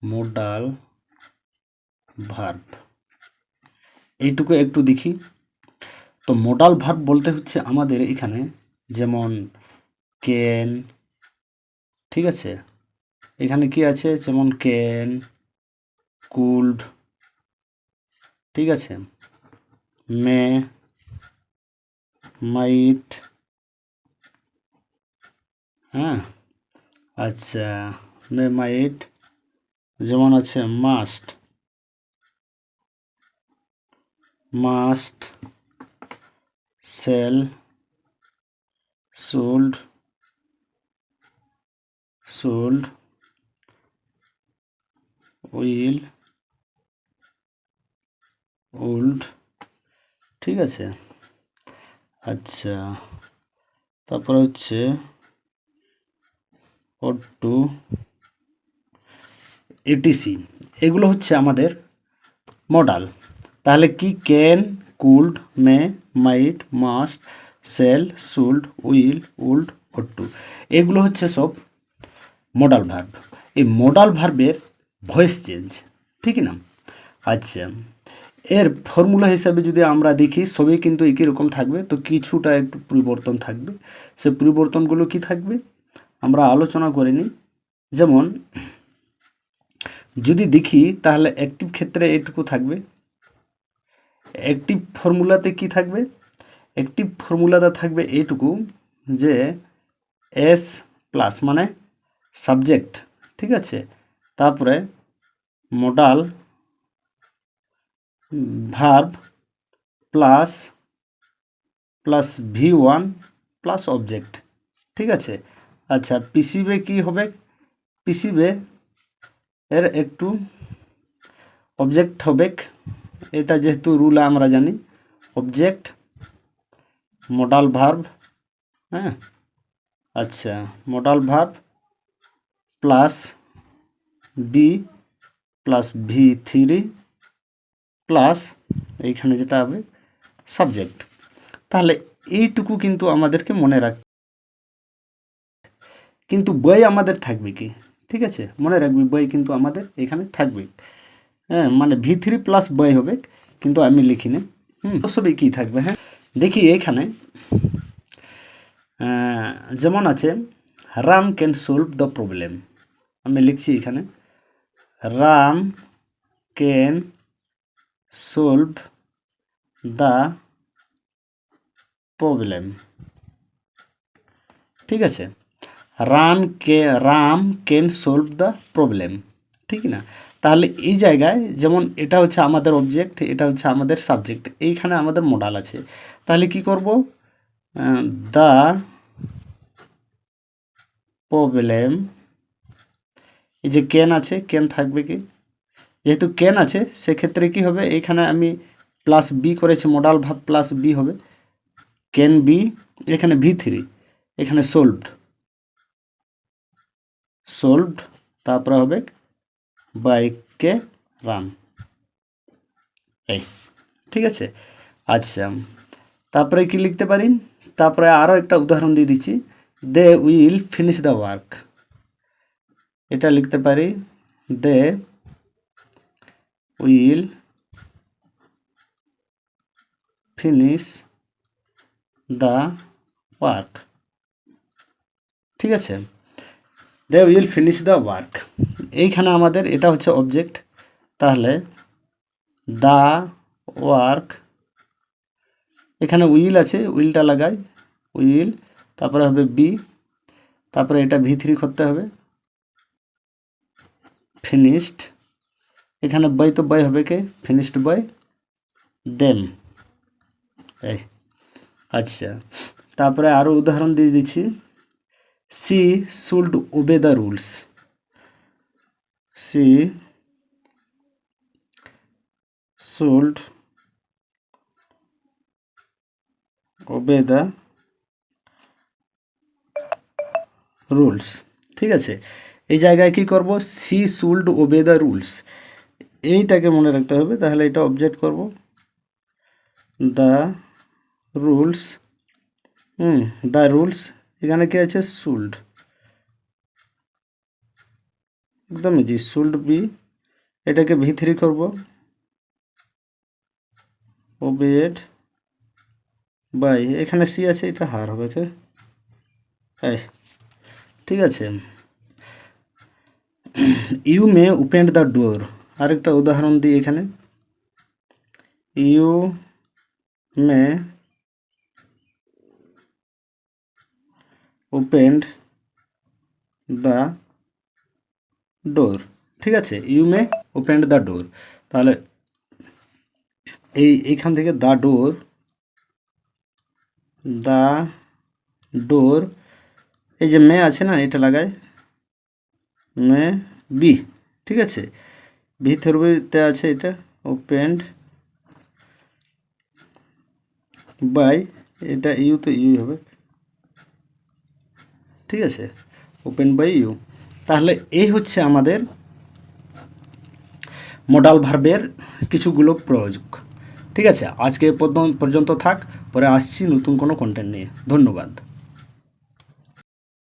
Modal verb, এইটুকু একটু দেখি। তো মোডাল ভার্ব বলতে হচ্ছে আমাদের এখানে যেমন ক্যান, ঠিক আছে, এখানে কি আছে যেমন ক্যান, কুল্ড, ঠিক আছে, মে, মাইট, হ্যাঁ, আচ্ছা, মে মাইট, যেমন আছে must, must, sell, sold, sold, will, would, ঠিক আছে। আচ্ছা, তারপরে হচ্ছে ওড টু, এটিসি, এগুলো হচ্ছে আমাদের মডাল। তাহলে কি can, could, may, might, must, shall, should, will, would, ought to, এগুলো হচ্ছে সব মডাল ভার্ব। এই মডাল ভার্বের ভয়েস চেঞ্জ, ঠিক না? আচ্ছা, এর ফর্মুলা হিসাবে যদি আমরা দেখি সবই কিন্তু একই রকম থাকবে, তো কিছুটা একটু পরিবর্তন থাকবে। সে পরিবর্তনগুলো কি থাকবে আমরা আলোচনা করে নিই। যেমন যদি দেখি তাহলে অ্যাক্টিভ ক্ষেত্রে এটুকু থাকবে। অ্যাক্টিভ ফর্মুলাতে কি থাকবে? অ্যাক্টিভ ফর্মুলাতে থাকবে এইটুকু যে এস প্লাস মানে সাবজেক্ট, ঠিক আছে, তারপরে modal verb plus plus V1 plus object, ঠিক আছে। আচ্ছা, পিসিবে কি হবে? পিসিবে এর একটু অবজেক্ট হবে, এটা যেহেতু রুল আমরা জানি, অবজেক্ট মডাল ভার্ব, হ্যাঁ, আচ্ছা, modal verb plus be plus V3 plus এইখানে যেটা হবে সাবজেক্ট। তাহলে এইটুকু কিন্তু আমাদেরকে মনে রাখবে, কিন্তু বই আমাদের থাকবে কি, ঠিক আছে, মনে রাখবি বই কিন্তু আমাদের এখানে থাকবে, হ্যাঁ, মানে V3 প্লাস বই হবে, কিন্তু আমি লিখি না, সবই কি থাকবে, হ্যাঁ। দেখি এইখানে যেমন আছে Ram can solve the problem, আমি লিখছি এখানে Ram can solve the problem, ঠিক আছে, Ram can solve the problem, ঠিক না? তাহলে এই জায়গায় যেমন এটা হচ্ছে আমাদের অবজেক্ট, এটা হচ্ছে আমাদের সাবজেক্ট, এইখানে আমাদের মডাল আছে, তাহলে কি করব, দ্য প্রবলেম, এই যে ক্যান আছে, ক্যান থাকবে কি, যেহেতু ক্যান আছে সেক্ষেত্রে কি হবে, এইখানে আমি প্লাস বি করেছি, মডাল ভাব প্লাস বি হবে, ক্যান বি, এখানে V3, এখানে সলভড, সলভড, তারপরে হবে বাইকে রান, এই, ঠিক আছে। আচ্ছা, তারপরে কি লিখতে পারি, তারপরে আরও একটা উদাহরণ দিয়ে দিচ্ছি, they will finish the work, এটা লিখতে পারি they will finish the work, ঠিক আছে, they will finish the work, এইখানে আমাদের এটা হচ্ছে অবজেক্ট, তাহলে দ্য ওয়ার্ক, এখানে উইল আছে, উইলটা লাগাই, উইল, তারপরে হবে বি, তারপরে এটা V3 করতে হবে, ফিনিশড, এখানে বই তো বই হবে কে, ফিনিশড বই দেম, এই, আচ্ছা, তারপরে আরও উদাহরণ দিয়ে দিচ্ছি, C should ওবে the rules, C should ওবে the rules, ঠিক আছে। এই জায়গায় কি করব, সি শুড ওবে দ্য রুলস, এইটাকে মনে রাখতে হবে, তাহলে এটা অবজেক্ট করব, দ্য রুলস, দ্য রুলস, এখানে কি আছে শুড, একদম ইজি, শুড বি, এটাকে V3 করব, ওবেড বাই, এখানে সি আছে, এটা হার হবে কে, ঠিক আছে। You may open the door, আরেকটা উদাহরণ দিই এখানে, you may open the door, ঠিক আছে, you may open the door. তাহলে এইখান থেকে দ্য ডোর, এই যে মে আছে না, এটা লাগায় মে বি, ঠিক আছে, ভিতরতে আছে এটা ওপেন্ড বাই, এটা ইউ তো ইউ হবে, ঠিক আছে, ওপেন বাই ইউ। তাহলে এই হচ্ছে আমাদের মডাল ভার্বের কিছুগুলো প্রয়োগ, ঠিক আছে। আজকে পর্যন্ত থাক, পরে আসছি নতুন কোনো কন্টেন্ট নিয়ে। ধন্যবাদ।